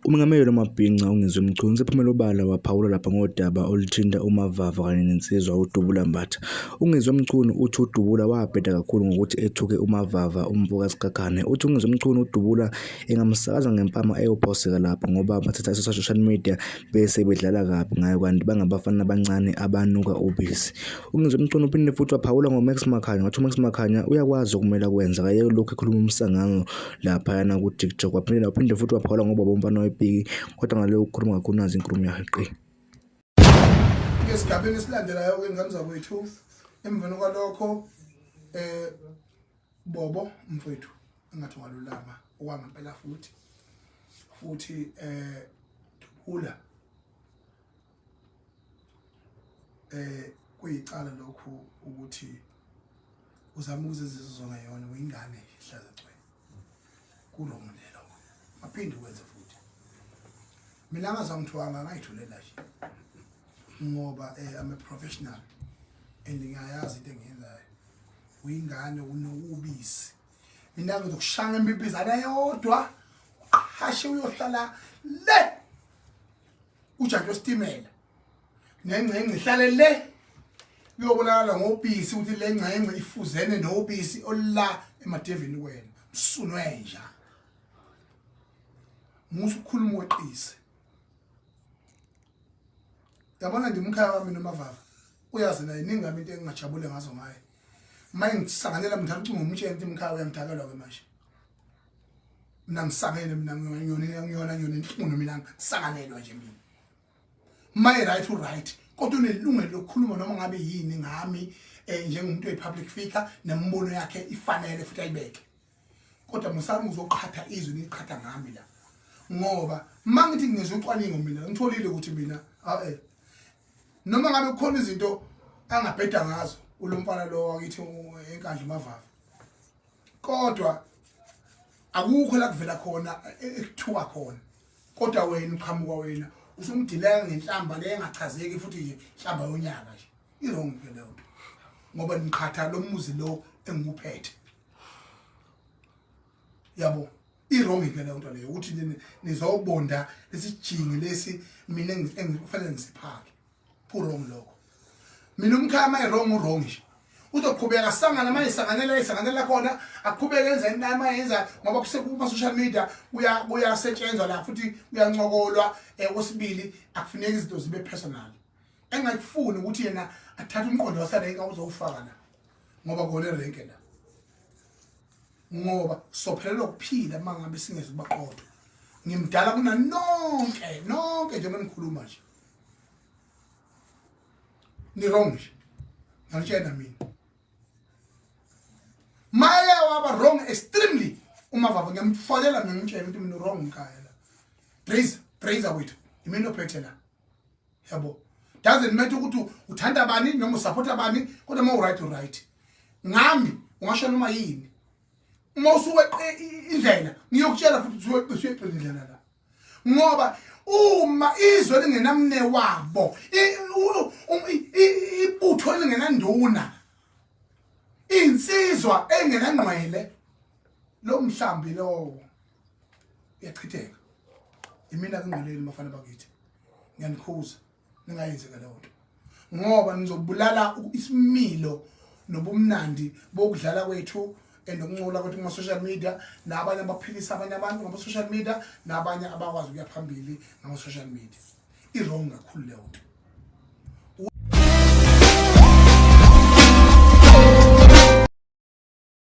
Umengameli wamabhinca uNgizwe Mchunu sephumela obala waphawula lapha ngodaba oluthinta uMavava kanye nensizwa uDubula Mbatha. uNgizwe Mchunu uthi uDubula wabheda kakhulu ngokuthi ethuke uMavava umvukasigagane. Uthi uNgizwe Mchunu uDubula engamsakaza ngempama eyophoseka lapha ngoba bathatha social media bese bedlala kabi ngayo kanti bangabafana abancane abanuka ubisi. uNgizwe Mchunu uphinde futhi waphawula ngoMax Makhanya wathi uMax Makhanya uyakwazi ukumela kwenza kaye lokho ekhuluma umsangano lapha yana ku TikTok. Waphinde futhi waphawula ngoBobo mfana wepiki kodwa ngale ukukhuluma kakhulu nazi inkulumo yakhe qi. Ngesigabeni esilandelayo kwengamizakwethu emveni kwalokho Bobo mfowethu engathi walulama okwangempela futhi Dubula kuyicala lokho ukuthi uzama ukuzizizwa ngayona uyingane ihlaza cwe kulo mndlela aphinde ukwenze futhi mina ngazangithiwanga ngayithulela nje ngoba I'm a professional and ngiyayazi into engiyenzayo uyingane unobisi mina ngizokushanga impipizana yodwa uqhashe uyohlala le ujaji wesitimela nengcengce ihlale le uyobonakala ngobisi ukuthi le ngcengce ifuzene nobisi olula emadevini wena msunwe nje musu khuluma weqise yabona ndimkhaya wami noMavava uyazi naye ningami into engingajabule ngazo ngaye maye ngisanganela mthatha umtshenti imkhaya uyangithakelwa ke manje mina ngisangene mina ngiyona inhlungu mina ngisanganelwa nje mina my right to right kodwa unelungelo lokukhuluma noma ngabe yini ngami njengomuntu wepublic figure nembono yakhe ifanele futhi ayibeke kodwa musami uzoqhatha izwi niqhatha ngami la ngoba mangithi ngizocwaninga mina ngitholile ukuthi mina noma ngabe kukhona izinto angabheda ngazo ulomfana lo wakithi enkandla uMavava kodwa akukho la kuvela khona ekuthuka khona kodwa wena uqhamuka wena usumdilela ngenhlamba le engachazeki futhi nje inhlamba yonyaka nje irong ke leyo ngoba niqhatha lo muzi lo enguphethe yabo irong ke leyo nto leyo ukuthi nizobonda lesijingi lesi mina engikufanele ngisiphake purong lokho mina umkhama irong nje uzoqhubeka sangana manje isanganela khona aqhubeke enza inama yenza ngoba kusekuma social media uyasetshenzwa la futhi uyancokolwa okwesibili akufuneki izinto zibe personal engakufuni ukuthi yena athathe umqondo waserenka uzowufaka la ngoba kone renke la ngoba sophelela ukuphila mangabe singeze ubaqotho ngimdala kuna nonke nje manikhuluma nje ni wrong nje ngalitshela mina maya waba wrong extremely uMavava ngiyamfolela ngimtshela ukuthi mina wrong ngkhaya la praise wethu imini ophethe la yabo doesn't matter ukuthi uthanda bani noma usupport bani kodwa ma right ngami ungasho noma yini uma usuweqe indlela ngiyokutshela futhi usuweqe indlela la ngoba uma izwe lingenamne wabo ibutho lingenanduna insizwa engenangqwele lo mhlambi lo uyachitheka imina kungqoleni mafana bakithi ngiyanikhuza ningayenzi ke leyo nto ngoba nizobulala isimilo nobumnandi bokudlala kwethu enokuncola kwethu kuma social media nabanye abaphilisa abanye abantu ngama social media nabanye abakwazi ukuya phambili ngama social media irong kakhulu leyo nto.